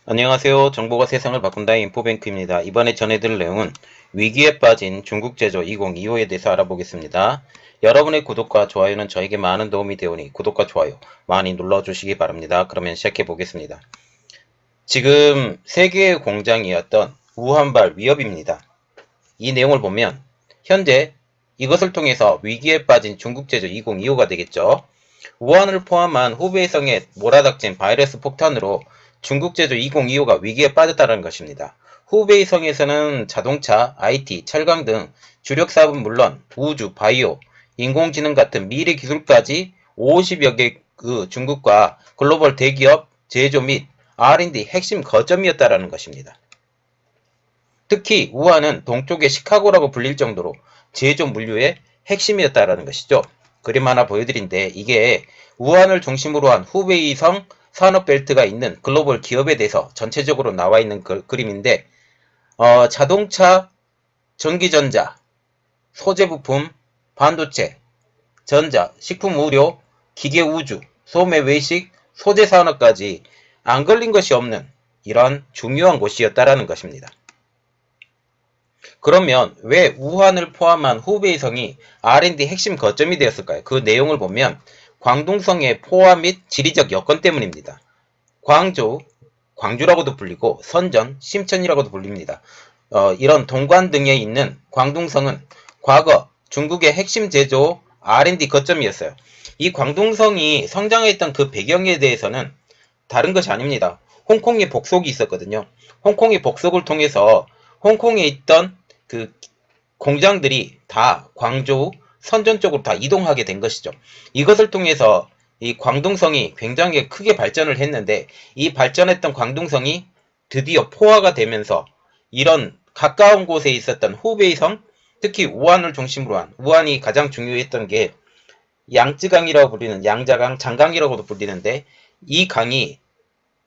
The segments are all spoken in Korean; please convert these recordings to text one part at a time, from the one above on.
안녕하세요. 정보가 세상을 바꾼다 인포뱅크입니다. 이번에 전해드릴 내용은 위기에 빠진 중국 제조 2025에 대해서 알아보겠습니다. 여러분의 구독과 좋아요는 저에게 많은 도움이 되오니 구독과 좋아요 많이 눌러주시기 바랍니다. 그러면 시작해 보겠습니다. 지금 세계의 공장이었던 우한발 위협입니다. 이 내용을 보면 현재 이것을 통해서 위기에 빠진 중국 제조 2025가 되겠죠. 우한을 포함한 후베이성에 몰아닥친 바이러스 폭탄으로 중국 제조 2025가 위기에 빠졌다는 것입니다. 후베이성에서는 자동차, IT, 철강 등 주력 사업은 물론 우주, 바이오, 인공지능 같은 미래 기술까지 50여 개 중국과 글로벌 대기업 제조 및 R&D 핵심 거점이었다는 것입니다. 특히 우한은 동쪽의 시카고라고 불릴 정도로 제조 물류의 핵심이었다는 것이죠. 그림 하나 보여드린데 이게 우한을 중심으로 한 후베이성 산업벨트가 있는 글로벌 기업에 대해서 전체적으로 나와 있는 그림인데 자동차, 전기전자, 소재부품, 반도체, 전자, 식품의료, 기계우주, 소매외식, 소재산업까지 안 걸린 것이 없는 이런 중요한 곳이었다라는 것입니다. 그러면 왜 우한을 포함한 후베이성이 R&D 핵심 거점이 되었을까요? 그 내용을 보면 광둥성의 포화 및 지리적 여건 때문입니다. 광주라고도 불리고 선전, 심천이라고도 불립니다. 이런 동관 등에 있는 광둥성은 과거 중국의 핵심 제조 R&D 거점이었어요. 이 광둥성이 성장했던 그 배경에 대해서는 다른 것이 아닙니다. 홍콩의 복속이 있었거든요. 홍콩의 복속을 통해서 홍콩에 있던 그 공장들이 다 광저우, 선전 쪽으로 다 이동하게 된 것이죠. 이것을 통해서 이 광둥성이 굉장히 크게 발전을 했는데 이 발전했던 광둥성이 드디어 포화가 되면서 이런 가까운 곳에 있었던 후베이성, 특히 우한을 중심으로 한 우한이 가장 중요했던 게 양쯔강이라고 불리는 양자강, 장강이라고도 불리는데 이 강이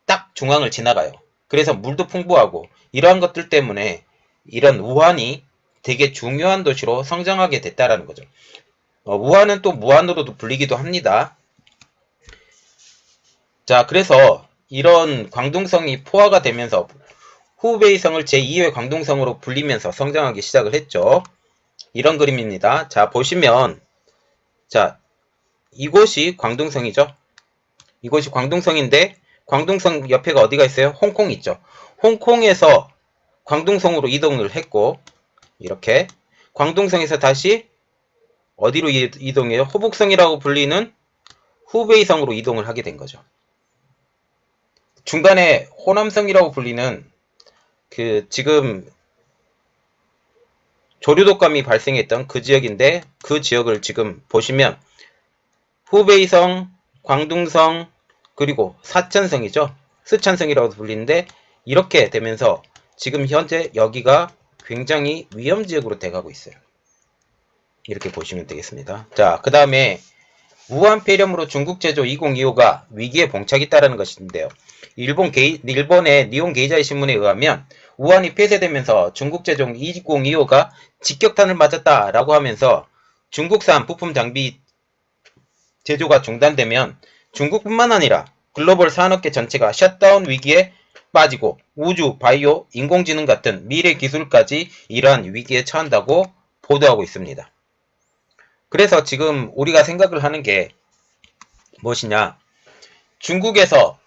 딱 중앙을 지나가요. 그래서 물도 풍부하고 이러한 것들 때문에 이런 우한이 되게 중요한 도시로 성장하게 됐다라는 거죠. 우한은 또 무한으로도 불리기도 합니다. 자, 그래서 이런 광둥성이 포화가 되면서 후베이성을 제2의 광둥성으로 불리면서 성장하기 시작을 했죠. 이런 그림입니다. 자, 보시면 자, 이곳이 광둥성이죠. 이곳이 광둥성인데 광둥성 옆에가 어디가 있어요? 홍콩 있죠. 홍콩에서 광둥성으로 이동을 했고 이렇게 광둥성에서 다시 어디로 이동해요? 호북성이라고 불리는 후베이성으로 이동을 하게 된 거죠. 중간에 호남성이라고 불리는 그 지금 조류독감이 발생했던 그 지역인데 그 지역을 지금 보시면 후베이성, 광둥성, 그리고 사천성이죠. 스촨성이라고 불리는데 이렇게 되면서 지금 현재 여기가 굉장히 위험지역으로 돼가고 있어요. 이렇게 보시면 되겠습니다. 자, 그 다음에 우한 폐렴으로 중국 제조 2025가 위기에 봉착했다는 것인데요. 일본의 니온 게이자이 신문에 의하면 우한이 폐쇄되면서 중국 제조 2025가 직격탄을 맞았다라고 하면서 중국산 부품 장비 제조가 중단되면 중국뿐만 아니라 글로벌 산업계 전체가 셧다운 위기에 빠지고 우주, 바이오, 인공지능 같은 미래 기술까지 이러한 위기에 처한다고 보도하고 있습니다. 그래서 지금 우리가 생각을 하는 게 무엇이냐? 중국에서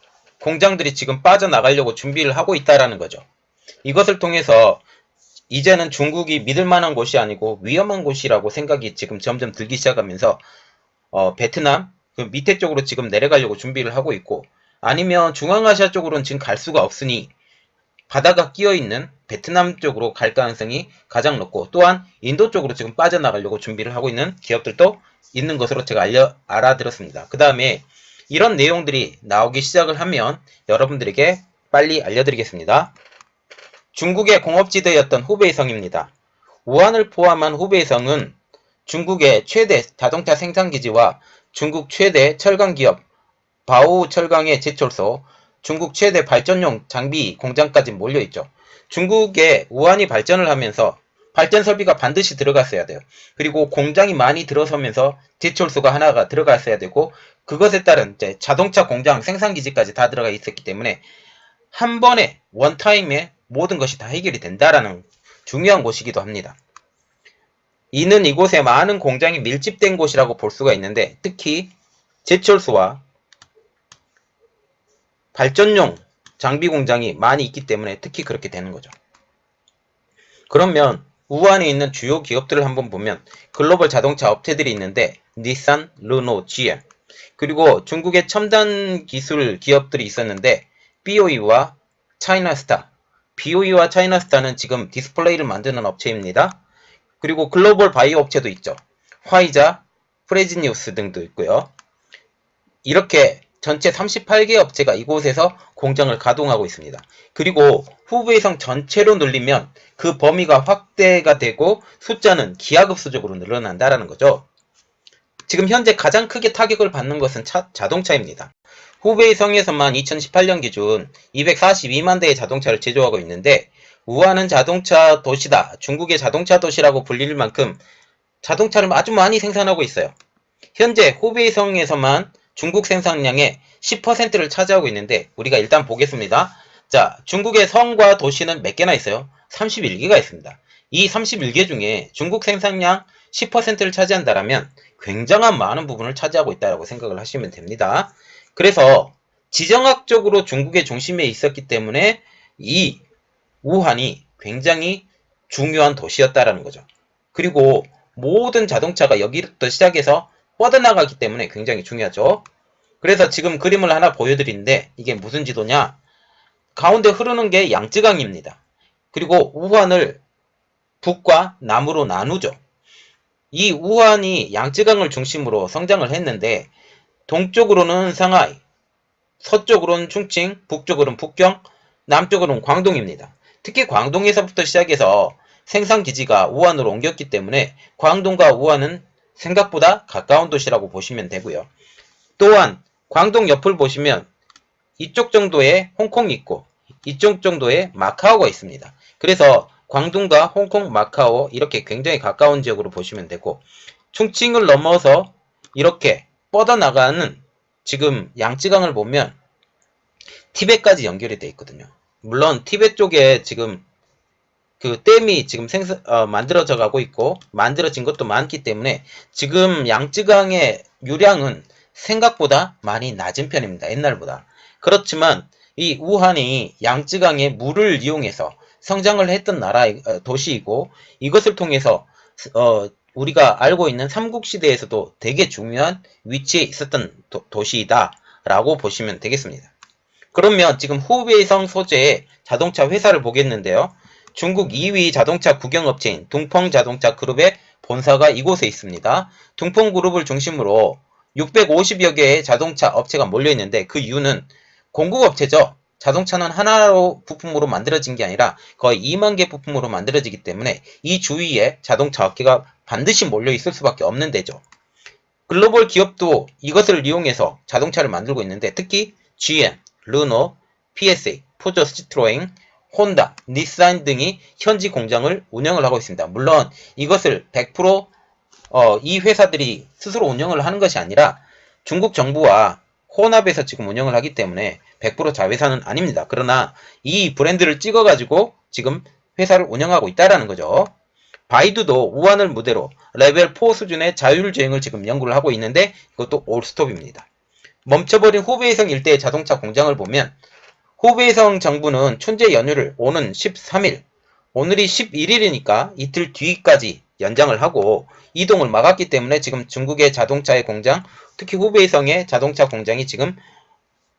공장들이 지금 빠져나가려고 준비를 하고 있다라는 거죠. 이것을 통해서 이제는 중국이 믿을 만한 곳이 아니고 위험한 곳이라고 생각이 지금 점점 들기 시작하면서 베트남 그 밑에 쪽으로 지금 내려가려고 준비를 하고 있고 아니면 중앙아시아 쪽으로는 지금 갈 수가 없으니 바다가 끼어있는 베트남 쪽으로 갈 가능성이 가장 높고 또한 인도 쪽으로 지금 빠져나가려고 준비를 하고 있는 기업들도 있는 것으로 제가 알아들었습니다. 그 다음에 이런 내용들이 나오기 시작을 하면 여러분들에게 빨리 알려드리겠습니다. 중국의 공업지대였던 후베이성입니다. 우한을 포함한 후베이성은 중국의 최대 자동차 생산기지와 중국 최대 철강기업 바오 철강의 제철소, 중국 최대 발전용 장비 공장까지 몰려있죠. 중국의 우한이 발전을 하면서 발전 설비가 반드시 들어갔어야 돼요. 그리고 공장이 많이 들어서면서 제철소가 하나가 들어갔어야 되고 그것에 따른 이제 자동차 공장 생산기지까지 다 들어가 있었기 때문에 한 번에 원타임에 모든 것이 다 해결이 된다라는 중요한 곳이기도 합니다. 이는 이곳에 많은 공장이 밀집된 곳이라고 볼 수가 있는데 특히 제철소와 발전용 장비 공장이 많이 있기 때문에 특히 그렇게 되는 거죠. 그러면 우한에 있는 주요 기업들을 한번 보면 글로벌 자동차 업체들이 있는데 닛산, 르노, GM 그리고 중국의 첨단 기술 기업들이 있었는데 BOE와 차이나스타 BOE와 차이나스타는 지금 디스플레이를 만드는 업체입니다. 그리고 글로벌 바이오 업체도 있죠. 화이자, 프레지니우스 등도 있고요. 이렇게 전체 38개 업체가 이곳에서 공장을 가동하고 있습니다. 그리고 후베이성 전체로 늘리면 그 범위가 확대가 되고 숫자는 기하급수적으로 늘어난다는 거죠. 지금 현재 가장 크게 타격을 받는 것은 자동차입니다. 후베이성에서만 2018년 기준 242만 대의 자동차를 제조하고 있는데 우한은 자동차 도시다. 중국의 자동차 도시라고 불릴 만큼 자동차를 아주 많이 생산하고 있어요. 현재 후베이성에서만 중국 생산량의 10%를 차지하고 있는데 우리가 일단 보겠습니다. 자, 중국의 성과 도시는 몇 개나 있어요? 31개가 있습니다. 이 31개 중에 중국 생산량 10%를 차지한다면 굉장한 많은 부분을 차지하고 있다고 생각을 하시면 됩니다. 그래서 지정학적으로 중국의 중심에 있었기 때문에 이 우한이 굉장히 중요한 도시였다라는 거죠. 그리고 모든 자동차가 여기부터 시작해서 뻗어나가기 때문에 굉장히 중요하죠. 그래서 지금 그림을 하나 보여드리는데 이게 무슨 지도냐? 가운데 흐르는 게 양쯔강입니다. 그리고 우한을 북과 남으로 나누죠. 이 우한이 양쯔강을 중심으로 성장을 했는데 동쪽으로는 상하이, 서쪽으로는 충칭, 북쪽으로는 북경, 남쪽으로는 광동입니다. 특히 광동에서부터 시작해서 생산기지가 우한으로 옮겼기 때문에 광동과 우한은 생각보다 가까운 도시라고 보시면 되고요. 또한 광동 옆을 보시면 이쪽 정도의 홍콩이 있고 이쪽 정도의 마카오가 있습니다. 그래서 광둥과 홍콩, 마카오 이렇게 굉장히 가까운 지역으로 보시면 되고 충칭을 넘어서 이렇게 뻗어나가는 지금 양쯔강을 보면 티벳까지 연결이 되어 있거든요. 물론 티벳 쪽에 지금 그 댐이 지금 만들어져 가고 있고 만들어진 것도 많기 때문에 지금 양쯔강의 유량은 생각보다 많이 낮은 편입니다. 옛날보다. 그렇지만 이 우한이 양쯔강의 물을 이용해서 성장을 했던 도시이고 이것을 통해서 우리가 알고 있는 삼국시대에서도 되게 중요한 위치에 있었던 도시이다 라고 보시면 되겠습니다. 그러면 지금 후베이성 소재의 자동차 회사를 보겠는데요. 중국 2위 자동차 국영업체인 둥펑자동차 그룹의 본사가 이곳에 있습니다. 둥펑그룹을 중심으로 650여 개의 자동차 업체가 몰려있는데 그 이유는 공급업체죠. 자동차는 하나로 부품으로 만들어진 게 아니라 거의 2만 개 부품으로 만들어지기 때문에 이 주위에 자동차 업계가 반드시 몰려있을 수밖에 없는 데죠. 글로벌 기업도 이것을 이용해서 자동차를 만들고 있는데 특히 GM, 르노, PSA, 포저 시트로잉, 혼다, 닛산 등이 현지 공장을 운영을 하고 있습니다. 물론 이것을 100% 이 회사들이 스스로 운영을 하는 것이 아니라 중국 정부와 혼합해서 지금 운영을 하기 때문에 100% 자회사는 아닙니다. 그러나 이 브랜드를 찍어가지고 지금 회사를 운영하고 있다는 거죠. 바이두도 우한을 무대로 레벨 4 수준의 자율주행을 지금 연구를 하고 있는데 이것도 올스톱입니다. 멈춰버린 후베이성 일대의 자동차 공장을 보면 후베이성 정부는 춘제 연휴를 오는 13일, 오늘이 11일이니까 이틀 뒤까지 연장을 하고 이동을 막았기 때문에 지금 중국의 자동차의 공장, 특히 후베이성의 자동차 공장이 지금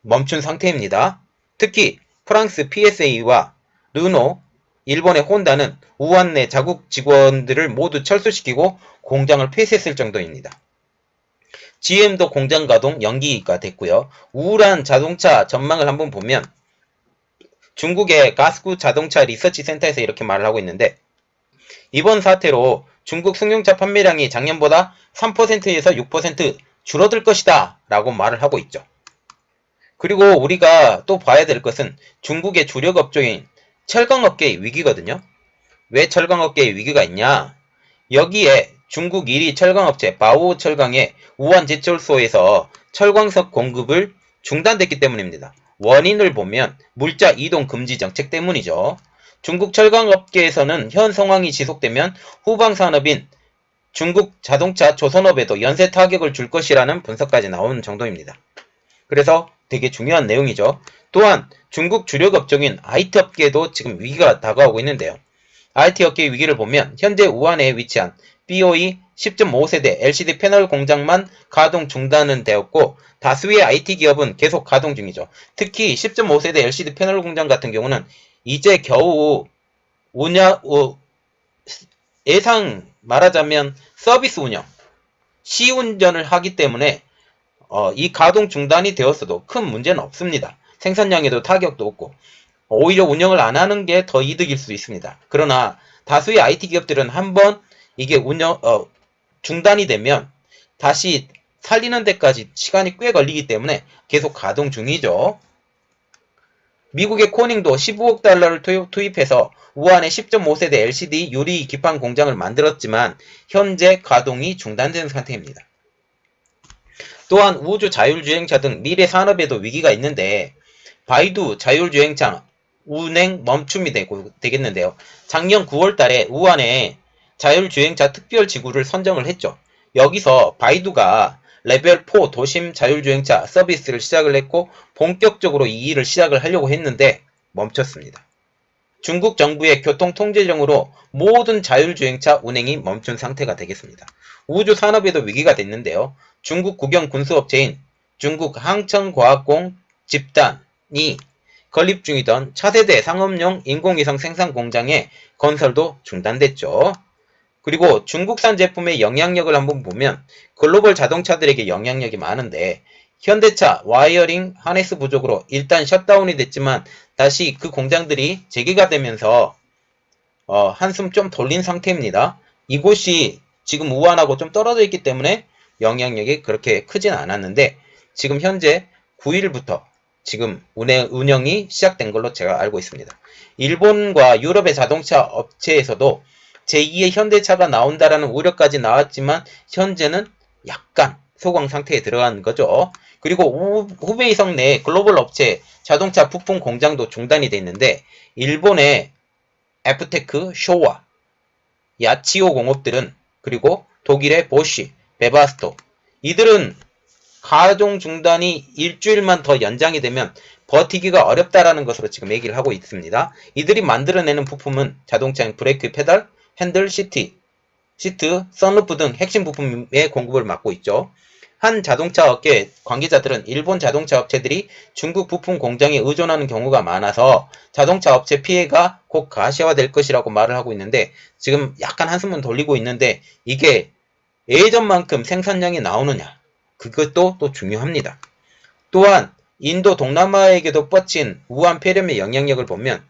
멈춘 상태입니다. 특히 프랑스 PSA와 르노, 일본의 혼다는 우한 내 자국 직원들을 모두 철수시키고 공장을 폐쇄했을 정도입니다. GM도 공장 가동 연기가 됐고요. 우울한 자동차 전망을 한번 보면 중국의 가스구 자동차 리서치 센터에서 이렇게 말을 하고 있는데 이번 사태로 중국 승용차 판매량이 작년보다 3%에서 6% 줄어들 것이다 라고 말을 하고 있죠. 그리고 우리가 또 봐야 될 것은 중국의 주력 업종인 철강업계의 위기거든요. 왜 철강업계의 위기가 있냐? 여기에 중국 1위 철강업체 바오철강의 우한 제철소에서 철광석 공급을 중단됐기 때문입니다. 원인을 보면 물자 이동 금지 정책 때문이죠. 중국 철강업계에서는 현 상황이 지속되면 후방 산업인 중국 자동차 조선업에도 연쇄 타격을 줄 것이라는 분석까지 나오는 정도입니다. 그래서 되게 중요한 내용이죠. 또한 중국 주력 업종인 IT 업계에도 지금 위기가 다가오고 있는데요. IT 업계 위기를 보면 현재 우한에 위치한 BOE 10.5세대 LCD 패널 공장만 가동 중단은 되었고 다수의 IT 기업은 계속 가동 중이죠. 특히 10.5세대 LCD 패널 공장 같은 경우는 이제 겨우 예상 말하자면 서비스 운영, 시운전을 하기 때문에 이 가동 중단이 되었어도 큰 문제는 없습니다. 생산량에도 타격도 없고 오히려 운영을 안 하는 게 더 이득일 수 있습니다. 그러나 다수의 IT 기업들은 한번 이게 중단이 되면 다시 살리는 데까지 시간이 꽤 걸리기 때문에 계속 가동 중이죠. 미국의 코닝도 15억 달러를 투입해서 우한에 10.5세대 LCD 유리 기판 공장을 만들었지만 현재 가동이 중단된 상태입니다. 또한 우주 자율주행차 등 미래 산업에도 위기가 있는데 바이두 자율주행차 운행 멈춤이 되겠는데요. 작년 9월 달에 우한에 자율주행차 특별지구를 선정을 했죠. 여기서 바이두가 레벨 4 도심 자율주행차 서비스를 시작을 했고 본격적으로 이 일을 시작을 하려고 했는데 멈췄습니다. 중국 정부의 교통통제령으로 모든 자율주행차 운행이 멈춘 상태가 되겠습니다. 우주 산업에도 위기가 됐는데요. 중국 국영 군수업체인 중국 항천과학공 집단이 건립 중이던 차세대 상업용 인공위성 생산 공장의 건설도 중단됐죠. 그리고 중국산 제품의 영향력을 한번 보면 글로벌 자동차들에게 영향력이 많은데 현대차 와이어링 하네스 부족으로 일단 셧다운이 됐지만 다시 그 공장들이 재개가 되면서 한숨 좀 돌린 상태입니다. 이곳이 지금 우한하고 좀 떨어져 있기 때문에 영향력이 그렇게 크진 않았는데 지금 현재 9일부터 지금 운영이 시작된 걸로 제가 알고 있습니다. 일본과 유럽의 자동차 업체에서도 제2의 현대차가 나온다라는 우려까지 나왔지만 현재는 약간 소강 상태에 들어간 거죠. 그리고 후베이성 내 글로벌 업체 자동차 부품 공장도 중단이 돼 있는데 일본의 애프테크, 쇼와, 야치오 공업들은 그리고 독일의 보쉬, 베바스토 이들은 가동 중단이 일주일만 더 연장이 되면 버티기가 어렵다라는 것으로 지금 얘기를 하고 있습니다. 이들이 만들어내는 부품은 자동차의 브레이크 페달, 핸들, 시트, 선루프 등 핵심 부품의 공급을 맡고 있죠. 한 자동차 업계 관계자들은 일본 자동차 업체들이 중국 부품 공장에 의존하는 경우가 많아서 자동차 업체 피해가 곧 가시화될 것이라고 말을 하고 있는데 지금 약간 한숨은 돌리고 있는데 이게 예전만큼 생산량이 나오느냐 그것도 또 중요합니다. 또한 인도 동남아에게도 뻗친 우한 폐렴의 영향력을 보면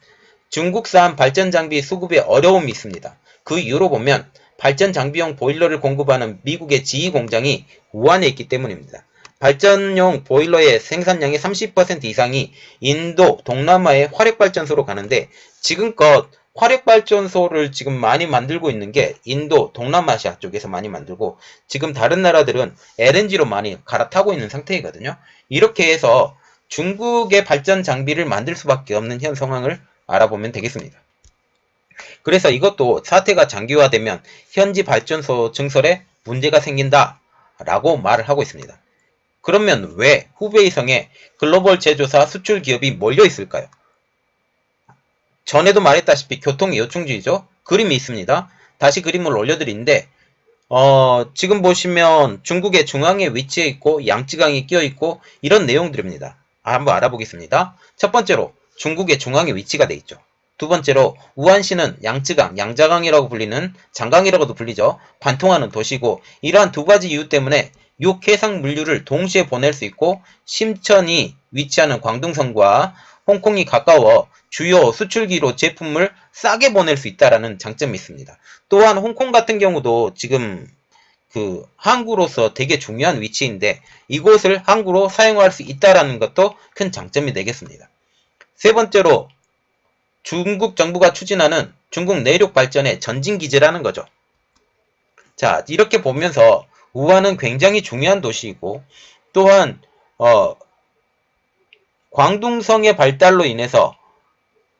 중국산 발전 장비 수급에 어려움이 있습니다. 그 이유로 보면 발전 장비용 보일러를 공급하는 미국의 지휘 공장이 우한에 있기 때문입니다. 발전용 보일러의 생산량의 30% 이상이 인도 동남아의 화력발전소로 가는데 지금껏 화력발전소를 지금 많이 만들고 있는 게 인도 동남아시아 쪽에서 많이 만들고 지금 다른 나라들은 LNG로 많이 갈아타고 있는 상태이거든요. 이렇게 해서 중국의 발전 장비를 만들 수밖에 없는 현 상황을 알아보면 되겠습니다. 그래서 이것도 사태가 장기화되면 현지 발전소 증설에 문제가 생긴다 라고 말을 하고 있습니다. 그러면 왜 후베이성에 글로벌 제조사 수출 기업이 몰려 있을까요? 전에도 말했다시피 교통의 요충지이죠. 그림이 있습니다. 다시 그림을 올려드리는데 지금 보시면 중국의 중앙에 위치해 있고 양쯔강이 끼어 있고 이런 내용들입니다. 한번 알아보겠습니다. 첫 번째로 중국의 중앙에 위치가 돼 있죠. 두 번째로 우한시는 양쯔강, 양자강이라고 불리는 장강이라고도 불리죠. 관통하는 도시고 이러한 두 가지 이유 때문에 육해상 물류를 동시에 보낼 수 있고 심천이 위치하는 광둥성과 홍콩이 가까워 주요 수출기로 제품을 싸게 보낼 수 있다라는 장점이 있습니다. 또한 홍콩 같은 경우도 지금 항구로서 되게 중요한 위치인데 이곳을 항구로 사용할 수 있다라는 것도 큰 장점이 되겠습니다. 세 번째로 중국 정부가 추진하는 중국 내륙 발전의 전진기지라는 거죠. 자, 이렇게 보면서 우한은 굉장히 중요한 도시이고 또한 광둥성의 발달로 인해서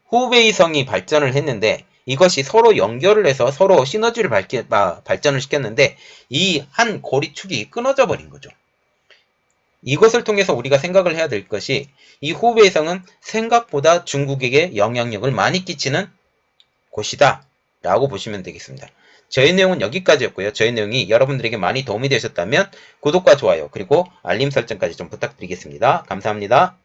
후베이성이 발전을 했는데 이것이 서로 연결을 해서 서로 시너지를 발전을 시켰는데 이 한 고리축이 끊어져 버린 거죠. 이것을 통해서 우리가 생각을 해야 될 것이 이 후베이성은 생각보다 중국에게 영향력을 많이 끼치는 곳이다 라고 보시면 되겠습니다. 저희 내용은 여기까지였고요. 저희 내용이 여러분들에게 많이 도움이 되셨다면 구독과 좋아요 그리고 알림 설정까지 좀 부탁드리겠습니다. 감사합니다.